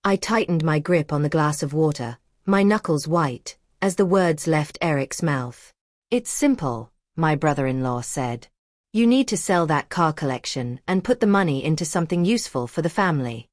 I tightened my grip on the glass of water, my knuckles white, as the words left Eric's mouth. It's simple, my brother-in-law said. You need to sell that car collection and put the money into something useful for the family.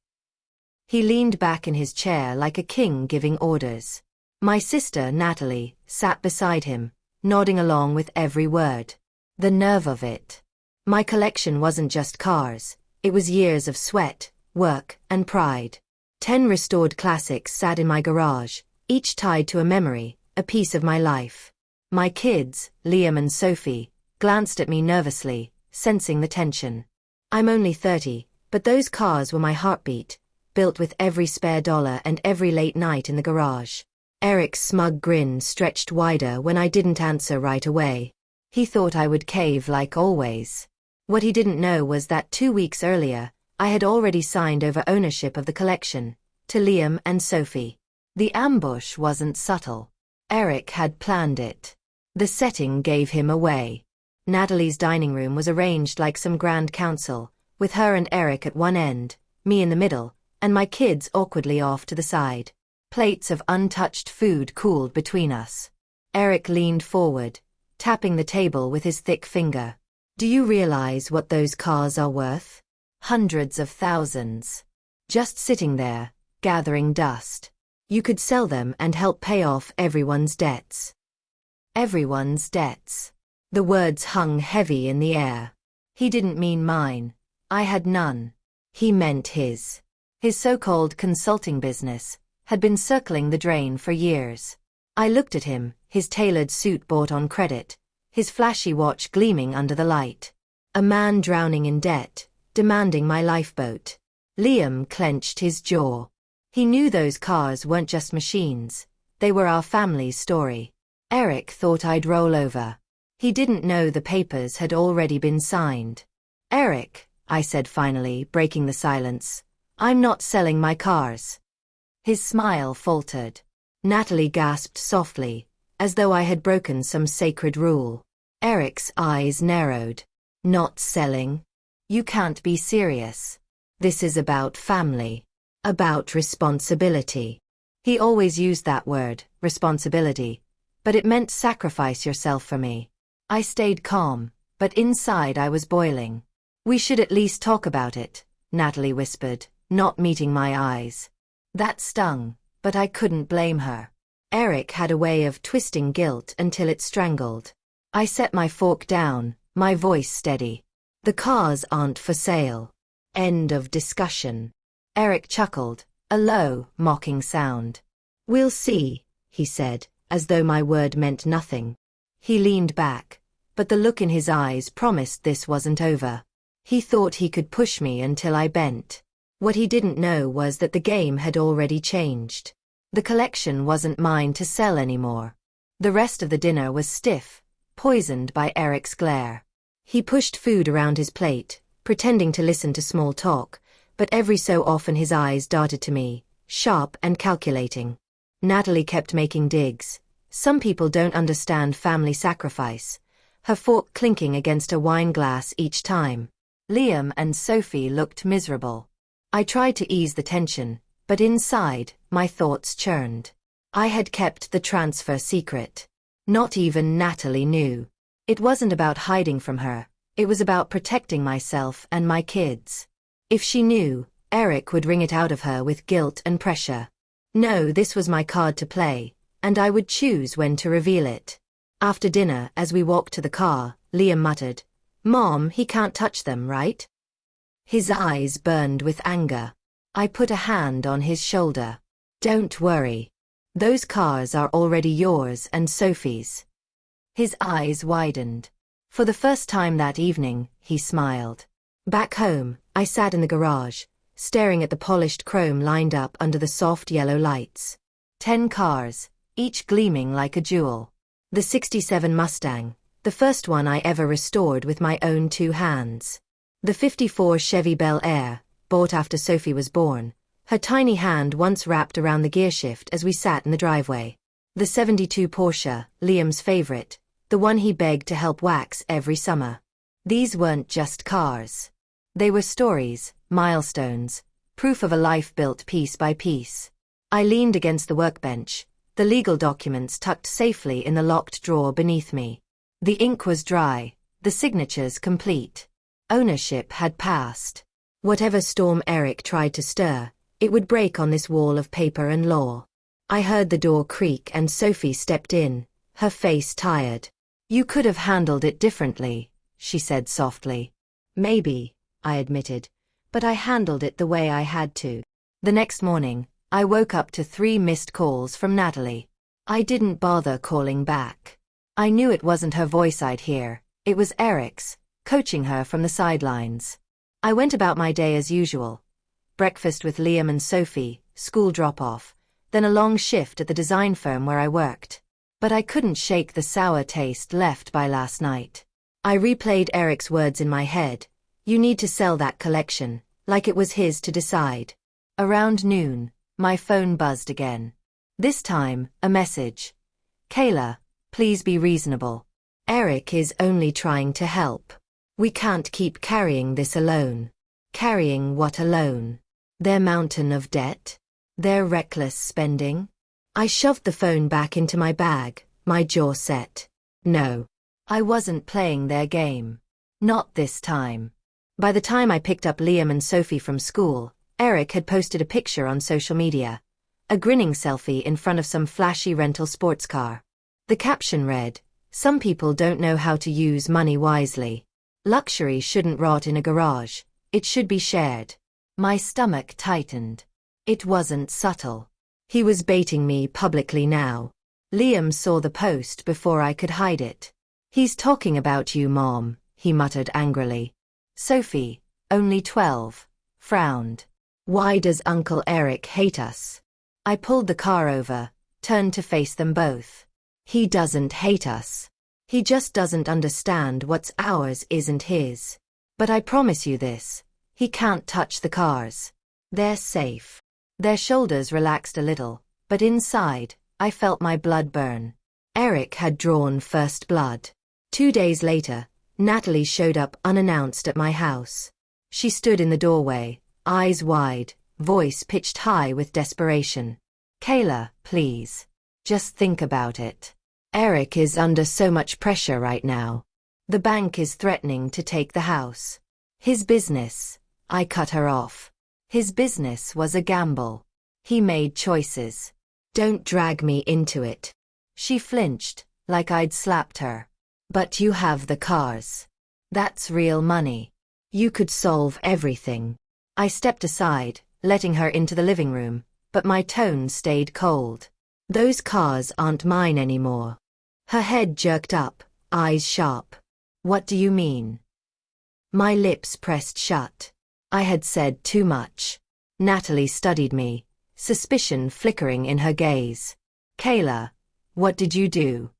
He leaned back in his chair like a king giving orders. My sister, Natalie, sat beside him, nodding along with every word. The nerve of it. My collection wasn't just cars, it was years of sweat, work, and pride. 10 restored classics sat in my garage, each tied to a memory, a piece of my life. My kids, Liam and Sophie, glanced at me nervously, sensing the tension. I'm only 30, but those cars were my heartbeat, built with every spare dollar and every late night in the garage. Eric's smug grin stretched wider when I didn't answer right away. He thought I would cave like always. What he didn't know was that 2 weeks earlier, I had already signed over ownership of the collection, to Liam and Sophie. The ambush wasn't subtle. Eric had planned it. The setting gave him away. Natalie's dining room was arranged like some grand council, with her and Eric at one end, me in the middle, and my kids awkwardly off to the side. Plates of untouched food cooled between us. Eric leaned forward, tapping the table with his thick finger. Do you realize what those cars are worth? Hundreds of thousands. Just sitting there, gathering dust. You could sell them and help pay off everyone's debts. Everyone's debts. The words hung heavy in the air. He didn't mean mine. I had none. He meant his. His so-called consulting business had been circling the drain for years. I looked at him, his tailored suit bought on credit, his flashy watch gleaming under the light. A man drowning in debt, demanding my lifeboat. Liam clenched his jaw. He knew those cars weren't just machines, they were our family's story. Eric thought I'd roll over. He didn't know the papers had already been signed. Eric, I said finally, breaking the silence, I'm not selling my cars. His smile faltered. Natalie gasped softly, as though I had broken some sacred rule. Eric's eyes narrowed. Not selling? You can't be serious. This is about family. About responsibility. He always used that word, responsibility, but it meant sacrifice yourself for me. I stayed calm, but inside I was boiling. We should at least talk about it, Natalie whispered, not meeting my eyes. That stung, but I couldn't blame her. Eric had a way of twisting guilt until it strangled. I set my fork down, my voice steady. The cars aren't for sale. End of discussion. Eric chuckled, a low, mocking sound. We'll see, he said, as though my word meant nothing. He leaned back, but the look in his eyes promised this wasn't over. He thought he could push me until I bent. What he didn't know was that the game had already changed. The collection wasn't mine to sell anymore. The rest of the dinner was stiff, poisoned by Eric's glare. He pushed food around his plate, pretending to listen to small talk, but every so often his eyes darted to me, sharp and calculating. Natalie kept making digs. Some people don't understand family sacrifice. Her fork clinking against a wine glass each time. Liam and Sophie looked miserable. I tried to ease the tension, but inside, my thoughts churned. I had kept the transfer secret. Not even Natalie knew. It wasn't about hiding from her, it was about protecting myself and my kids. If she knew, Eric would wring it out of her with guilt and pressure. No, this was my card to play, and I would choose when to reveal it. After dinner, as we walked to the car, Liam muttered, "Mom, he can't touch them, right?" His eyes burned with anger. I put a hand on his shoulder. Don't worry. Those cars are already yours and Sophie's. His eyes widened. For the first time that evening, he smiled. Back home, I sat in the garage, staring at the polished chrome lined up under the soft yellow lights. 10 cars, each gleaming like a jewel. The '67 Mustang, the first one I ever restored with my own 2 hands. The '54 Chevy Bel Air, bought after Sophie was born, her tiny hand once wrapped around the gearshift as we sat in the driveway. The '72 Porsche, Liam's favorite, the one he begged to help wax every summer. These weren't just cars. They were stories, milestones, Proof of a life built piece by piece. I leaned against the workbench, the legal documents tucked safely in the locked drawer beneath me. The ink was dry, the signatures complete. Ownership had passed. Whatever storm Eric tried to stir, it would break on this wall of paper and law. I heard the door creak and Sophie stepped in, her face tired. "You could have handled it differently," she said softly. "Maybe," I admitted, "but I handled it the way I had to." The next morning, I woke up to 3 missed calls from Natalie. I didn't bother calling back. I knew it wasn't her voice I'd hear, it was Eric's, coaching her from the sidelines. I went about my day as usual. Breakfast with Liam and Sophie, school drop-off, then a long shift at the design firm where I worked. But I couldn't shake the sour taste left by last night. I replayed Eric's words in my head. "You need to sell that collection," like it was his to decide. Around noon, my phone buzzed again. This time, a message. "Kayla, please be reasonable. Eric is only trying to help. We can't keep carrying this alone." Carrying what alone? Their mountain of debt? Their reckless spending? I shoved the phone back into my bag, my jaw set. No. I wasn't playing their game. Not this time. By the time I picked up Liam and Sophie from school, Eric had posted a picture on social media. A grinning selfie in front of some flashy rental sports car. The caption read, "Some people don't know how to use money wisely. Luxury shouldn't rot in a garage, it should be shared." My stomach tightened. It wasn't subtle. He was baiting me publicly now. Liam saw the post before I could hide it. "He's talking about you, Mom," he muttered angrily. Sophie, only 12, frowned. "Why does Uncle Eric hate us?" I pulled the car over, turned to face them both. "He doesn't hate us. He just doesn't understand what's ours isn't his. But I promise you this, he can't touch the cars. They're safe." Their shoulders relaxed a little, but inside, I felt my blood burn. Eric had drawn first blood. 2 days later, Natalie showed up unannounced at my house. She stood in the doorway, eyes wide, voice pitched high with desperation. "Kayla, please. Just think about it. Eric is under so much pressure right now. The bank is threatening to take the house. His business," I cut her off. "His business was a gamble. He made choices. Don't drag me into it." She flinched, like I'd slapped her. "But you have the cars. That's real money. You could solve everything." I stepped aside, letting her into the living room, but my tone stayed cold. "Those cars aren't mine anymore." Her head jerked up, eyes sharp. "What do you mean?" My lips pressed shut. I had said too much. Natalie studied me, suspicion flickering in her gaze. "Kayla, what did you do?"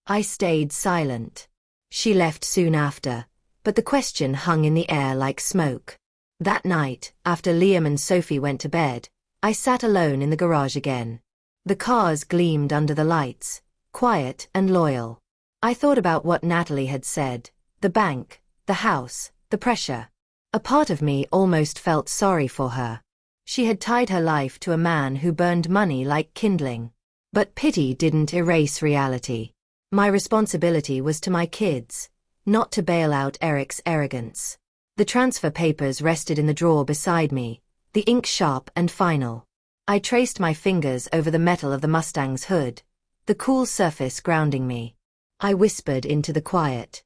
I stayed silent. She left soon after, but the question hung in the air like smoke. That night, after Liam and Sophie went to bed, I sat alone in the garage again. The cars gleamed under the lights, quiet and loyal. I thought about what Natalie had said, the bank, the house, the pressure. A part of me almost felt sorry for her. She had tied her life to a man who burned money like kindling. But pity didn't erase reality. My responsibility was to my kids, not to bail out Eric's arrogance. The transfer papers rested in the drawer beside me, the ink sharp and final. I traced my fingers over the metal of the Mustang's hood, the cool surface grounding me. I whispered into the quiet.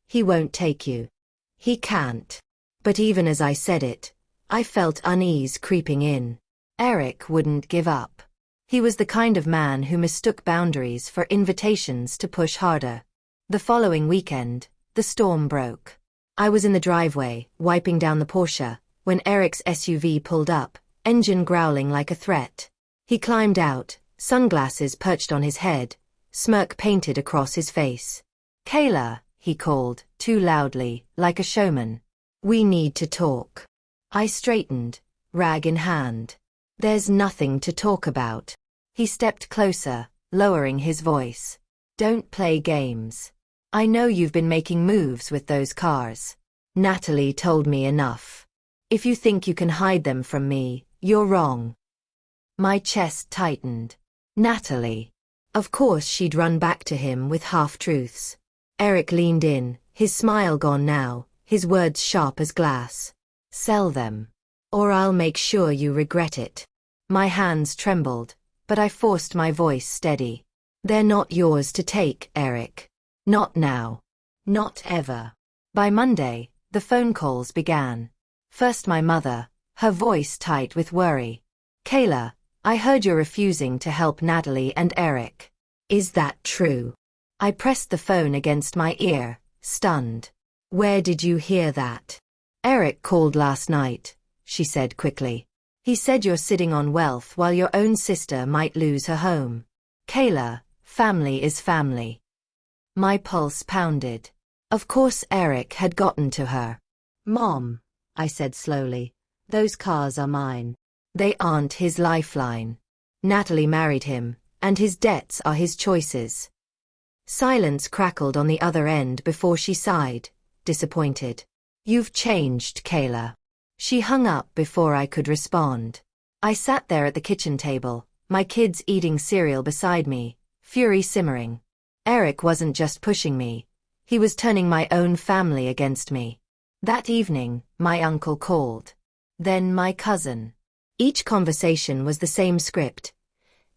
"He won't take you. He can't." But even as I said it, I felt unease creeping in. Eric wouldn't give up. He was the kind of man who mistook boundaries for invitations to push harder. The following weekend, the storm broke. I was in the driveway, wiping down the Porsche, when Eric's SUV pulled up, engine growling like a threat. He climbed out, sunglasses perched on his head, smirk painted across his face. "Kayla," he called, too loudly, like a showman. "We need to talk." I straightened, rag in hand. "There's nothing to talk about." He stepped closer, lowering his voice. "Don't play games. I know you've been making moves with those cars. Natalie told me enough. If you think you can hide them from me, you're wrong. My chest tightened. Natalie. Of course she'd run back to him with half-truths. Eric leaned in, his smile gone now, his words sharp as glass. Sell them. Or I'll make sure you regret it. My hands trembled, but I forced my voice steady. They're not yours to take, Eric. Not now. Not ever. By Monday, the phone calls began. First my mother, her voice tight with worry. Kayla, I heard you're refusing to help Natalie and Eric. Is that true? I pressed the phone against my ear, stunned. Where did you hear that? Eric called last night, she said quickly. He said you're sitting on wealth while your own sister might lose her home. Kayla, family is family. My pulse pounded. Of course Eric had gotten to her. Mom, I said slowly, those cars are mine. They aren't his lifeline. Natalie married him, and his debts are his choices. Silence crackled on the other end before she sighed, disappointed. You've changed, Kayla. She hung up before I could respond. I sat there at the kitchen table, my kids eating cereal beside me, fury simmering. Eric wasn't just pushing me. He was turning my own family against me. That evening, my uncle called. Then my cousin. Each conversation was the same script.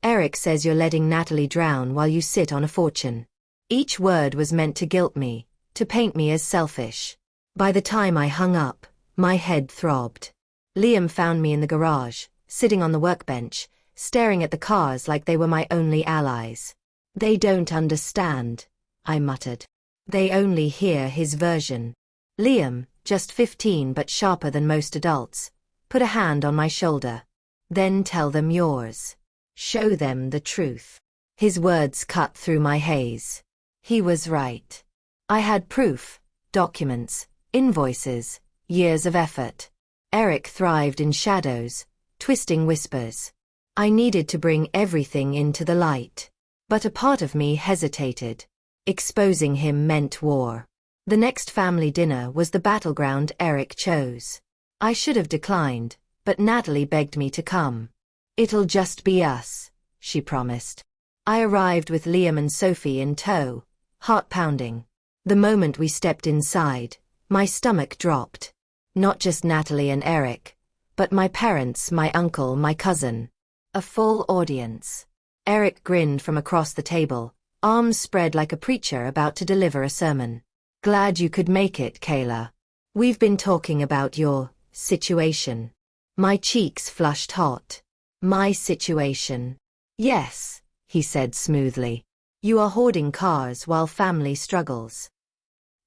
Eric says you're letting Natalie drown while you sit on a fortune. Each word was meant to guilt me, to paint me as selfish. By the time I hung up, my head throbbed. Liam found me in the garage, sitting on the workbench, staring at the cars like they were my only allies. They don't understand, I muttered. They only hear his version. Liam, just 15 but sharper than most adults, put a hand on my shoulder. Then tell them yours. Show them the truth. His words cut through my haze. He was right. I had proof, documents, invoices, years of effort. Eric thrived in shadows, twisting whispers. I needed to bring everything into the light. But a part of me hesitated. Exposing him meant war. The next family dinner was the battleground Eric chose. I should have declined, but Natalie begged me to come. It'll just be us, she promised. I arrived with Liam and Sophie in tow, heart pounding. The moment we stepped inside, my stomach dropped. Not just Natalie and Eric, but my parents, my uncle, my cousin. A full audience. Eric grinned from across the table, arms spread like a preacher about to deliver a sermon. Glad you could make it, Kayla. We've been talking about your situation. My cheeks flushed hot. My situation. Yes, he said smoothly. You are hoarding cars while family struggles.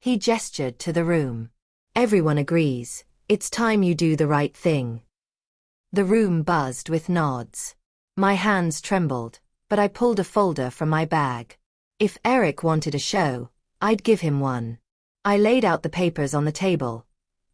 He gestured to the room. Everyone agrees. It's time you do the right thing. The room buzzed with nods. My hands trembled, but I pulled a folder from my bag. If Eric wanted a show, I'd give him one. I laid out the papers on the table.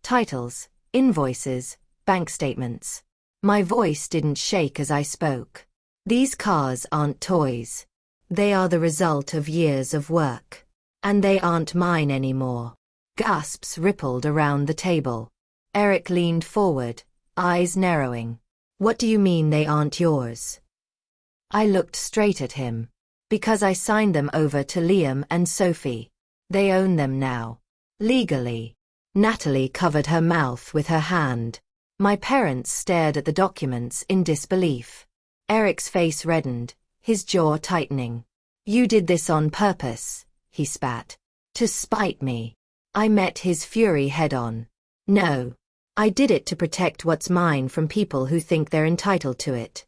Titles, invoices, bank statements. My voice didn't shake as I spoke. These cars aren't toys. They are the result of years of work. And they aren't mine anymore. Gasps rippled around the table. Eric leaned forward, eyes narrowing. What do you mean they aren't yours? I looked straight at him. Because I signed them over to Liam and Sophie. They own them now. Legally. Natalie covered her mouth with her hand. My parents stared at the documents in disbelief. Eric's face reddened, his jaw tightening. You did this on purpose, he spat. To spite me. I met his fury head-on. No. I did it to protect what's mine from people who think they're entitled to it.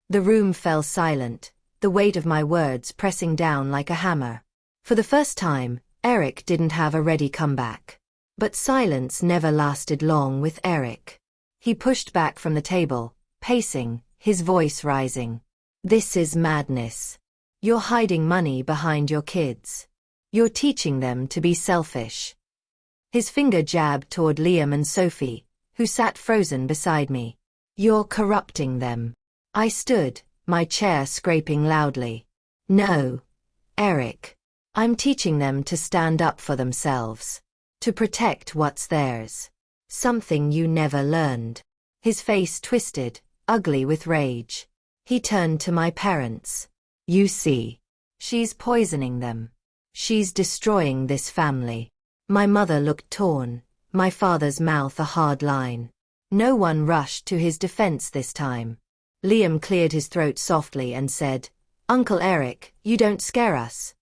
The room fell silent, the weight of my words pressing down like a hammer. For the first time, Eric didn't have a ready comeback. But silence never lasted long with Eric. He pushed back from the table, pacing, his voice rising. This is madness. You're hiding money behind your kids. You're teaching them to be selfish. His finger jabbed toward Liam and Sophie, who sat frozen beside me. You're corrupting them. I stood, my chair scraping loudly. No, Eric. I'm teaching them to stand up for themselves. To protect what's theirs. Something you never learned. His face twisted, ugly with rage. He turned to my parents. You see. She's poisoning them. She's destroying this family. My mother looked torn, my father's mouth a hard line. No one rushed to his defense this time. Liam cleared his throat softly and said, Uncle Eric, you don't scare us.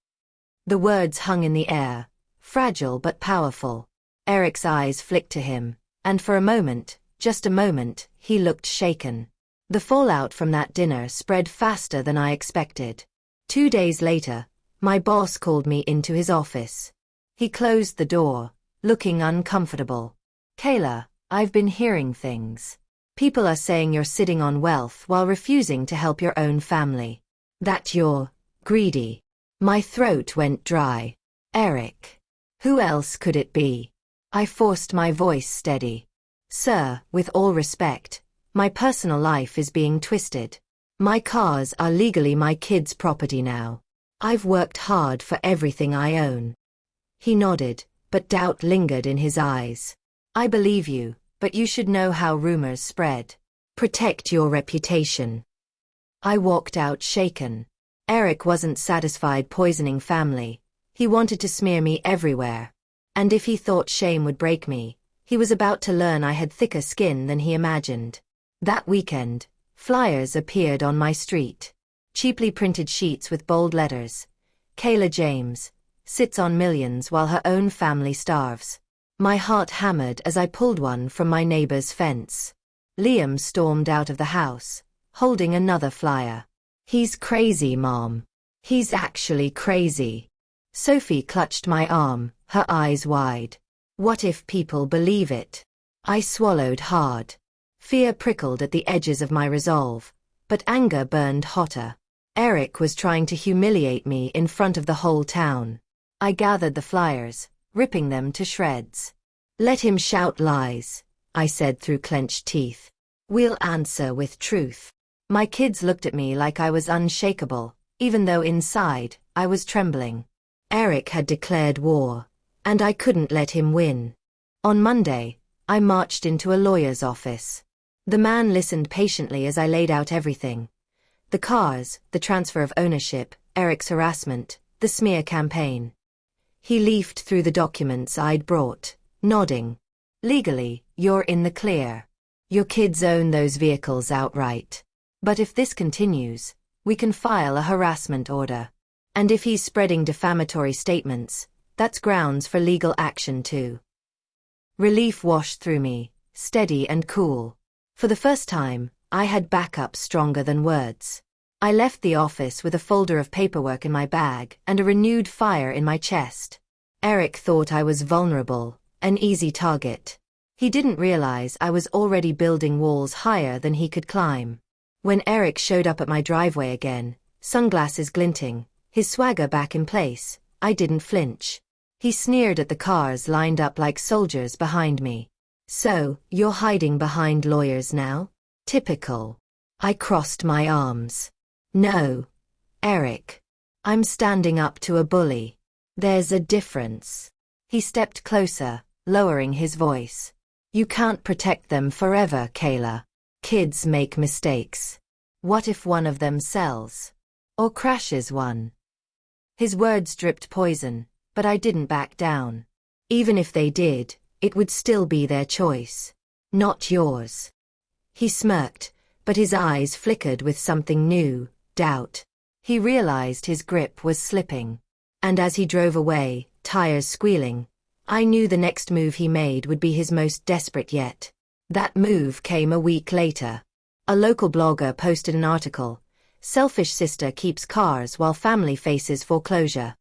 The words hung in the air, fragile but powerful. Eric's eyes flicked to him, and for a moment, just a moment, he looked shaken. The fallout from that dinner spread faster than I expected. 2 days later, my boss called me into his office. He closed the door, looking uncomfortable. Kayla, I've been hearing things. People are saying you're sitting on wealth while refusing to help your own family. That you're greedy. My throat went dry. Eric. Who else could it be? I forced my voice steady. Sir, with all respect, my personal life is being twisted. My cars are legally my kids' property now. I've worked hard for everything I own. He nodded, but doubt lingered in his eyes. I believe you, but you should know how rumors spread. Protect your reputation. I walked out shaken. Eric wasn't satisfied poisoning family. He wanted to smear me everywhere. And if he thought shame would break me, he was about to learn I had thicker skin than he imagined. That weekend, flyers appeared on my street. Cheaply printed sheets with bold letters. Kayla James sits on millions while her own family starves. My heart hammered as I pulled one from my neighbor's fence. Liam stormed out of the house, holding another flyer. He's crazy, Mom. He's actually crazy. Sophie clutched my arm, her eyes wide. What if people believe it? I swallowed hard. Fear prickled at the edges of my resolve, but anger burned hotter. Eric was trying to humiliate me in front of the whole town. I gathered the flyers, ripping them to shreds. Let him shout lies, I said through clenched teeth. We'll answer with truth. My kids looked at me like I was unshakable, even though inside, I was trembling. Eric had declared war, and I couldn't let him win. On Monday, I marched into a lawyer's office. The man listened patiently as I laid out everything. The cars, the transfer of ownership, Eric's harassment, the smear campaign. He leafed through the documents I'd brought, nodding. Legally, you're in the clear. Your kids own those vehicles outright. But if this continues, we can file a harassment order. And if he's spreading defamatory statements, that's grounds for legal action too. Relief washed through me, steady and cool. For the first time, I had backup stronger than words. I left the office with a folder of paperwork in my bag and a renewed fire in my chest. Eric thought I was vulnerable, an easy target. He didn't realize I was already building walls higher than he could climb. When Eric showed up at my driveway again, sunglasses glinting, his swagger back in place, I didn't flinch. He sneered at the cars lined up like soldiers behind me. So, you're hiding behind lawyers now? Typical. I crossed my arms. No, Eric. I'm standing up to a bully. There's a difference. He stepped closer, lowering his voice. You can't protect them forever, Kayla. Kids make mistakes. What if one of them sells? Or crashes one? His words dripped poison, but I didn't back down. Even if they did, it would still be their choice. Not yours. He smirked, but his eyes flickered with something new, doubt. He realized his grip was slipping. And as he drove away, tires squealing, I knew the next move he made would be his most desperate yet. That move came a week later. A local blogger posted an article, Selfish Sister Keeps Cars While Family Faces Foreclosure.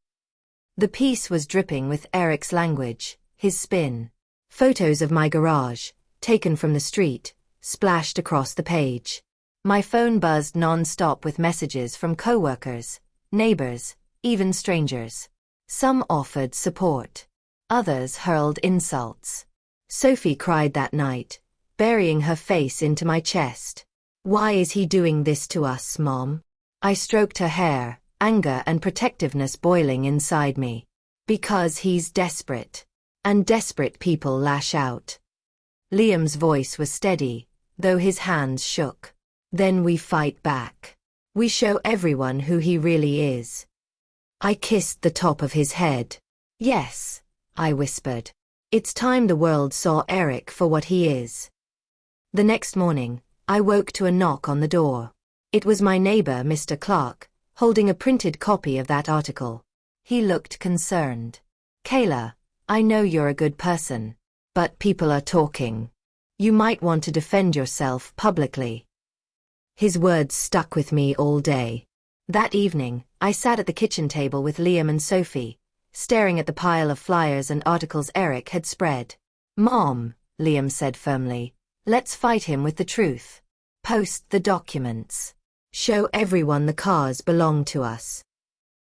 The piece was dripping with Eric's language, his spin. Photos of my garage, taken from the street, splashed across the page. My phone buzzed non-stop with messages from coworkers, neighbors, even strangers. Some offered support. Others hurled insults. Sophie cried that night, burying her face into my chest. Why is he doing this to us, Mom? I stroked her hair, anger and protectiveness boiling inside me. Because he's desperate. And desperate people lash out. Liam's voice was steady, though his hands shook. Then we fight back. We show everyone who he really is. I kissed the top of his head. Yes, I whispered. It's time the world saw Eric for what he is. The next morning, I woke to a knock on the door. It was my neighbor, Mr. Clark, holding a printed copy of that article. He looked concerned. Kayla, I know you're a good person, but people are talking. You might want to defend yourself publicly. His words stuck with me all day. That evening, I sat at the kitchen table with Liam and Sophie, staring at the pile of flyers and articles Eric had spread. Mom, Liam said firmly, let's fight him with the truth. Post the documents. Show everyone the cars belong to us.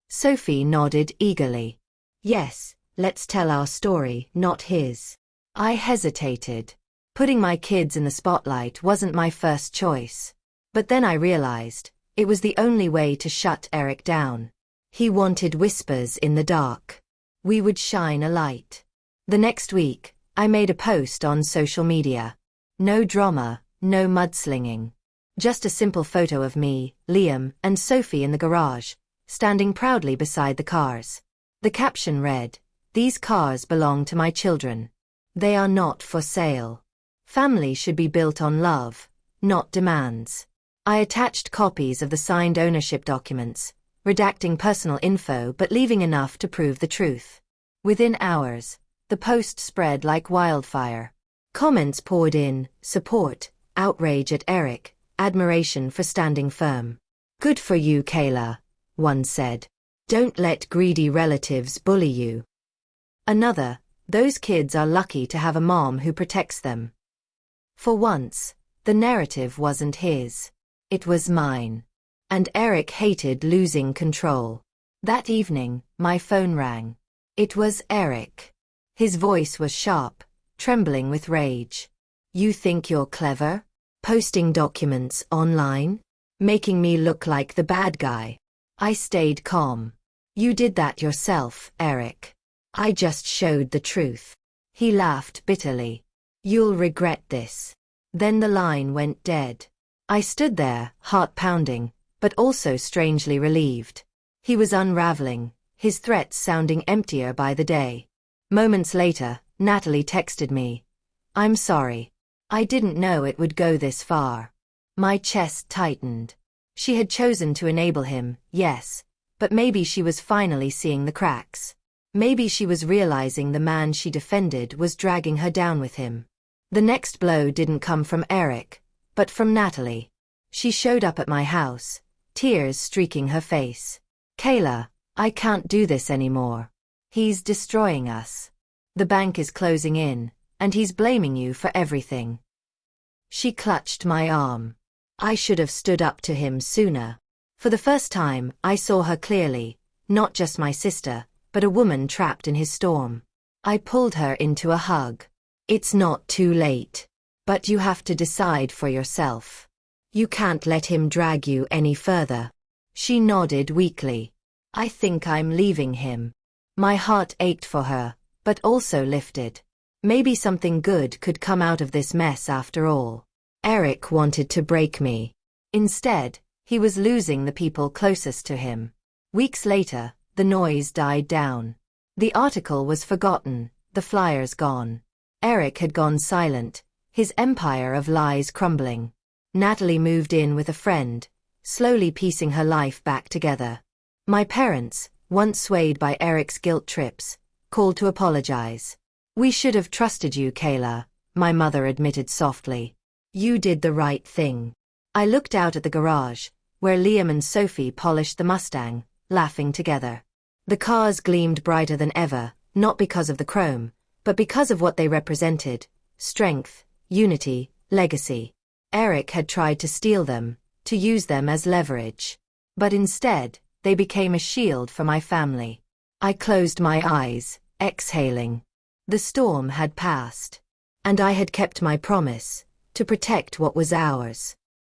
Sophie nodded eagerly. Yes, let's tell our story, not his. I hesitated. Putting my kids in the spotlight wasn't my first choice. But then I realized, it was the only way to shut Eric down. He wanted whispers in the dark. We would shine a light. The next week, I made a post on social media. No drama, no mudslinging. Just a simple photo of me, Liam, and Sophie in the garage, standing proudly beside the cars. The caption read, "These cars belong to my children. They are not for sale. Family should be built on love, not demands." I attached copies of the signed ownership documents, redacting personal info but leaving enough to prove the truth. Within hours, the post spread like wildfire. Comments poured in, support, outrage at Eric, admiration for standing firm. "Good for you, Kayla," one said. "Don't let greedy relatives bully you." Another, "Those kids are lucky to have a mom who protects them." For once, the narrative wasn't his. It was mine. And Eric hated losing control. That evening, my phone rang. It was Eric. His voice was sharp, trembling with rage. "You think you're clever? Posting documents online? Making me look like the bad guy?" I stayed calm. "You did that yourself, Eric. I just showed the truth." He laughed bitterly. "You'll regret this." Then the line went dead. I stood there, heart pounding, but also strangely relieved. He was unraveling, his threats sounding emptier by the day. Moments later, Natalie texted me. "I'm sorry. I didn't know it would go this far." My chest tightened. She had chosen to enable him, yes, but maybe she was finally seeing the cracks. Maybe she was realizing the man she defended was dragging her down with him. The next blow didn't come from Eric, but from Natalie. She showed up at my house, tears streaking her face. "Kayla, I can't do this anymore. He's destroying us. The bank is closing in, and he's blaming you for everything." She clutched my arm. I should have stood up to him sooner. For the first time, I saw her clearly, not just my sister, but a woman trapped in his storm. I pulled her into a hug. "It's not too late. But you have to decide for yourself. You can't let him drag you any further." She nodded weakly. "I think I'm leaving him." My heart ached for her, but also lifted. Maybe something good could come out of this mess after all. Eric wanted to break me. Instead, he was losing the people closest to him. Weeks later, the noise died down. The article was forgotten, the flyers gone. Eric had gone silent, his empire of lies crumbling. Natalie moved in with a friend, slowly piecing her life back together. My parents, once swayed by Eric's guilt trips, called to apologize. "We should have trusted you, Kayla," my mother admitted softly. "You did the right thing." I looked out at the garage, where Liam and Sophie polished the Mustang, laughing together. The cars gleamed brighter than ever, not because of the chrome, but because of what they represented: strength, unity, legacy. Eric had tried to steal them, to use them as leverage. But instead, they became a shield for my family. I closed my eyes, exhaling. The storm had passed. And I had kept my promise, to protect what was ours.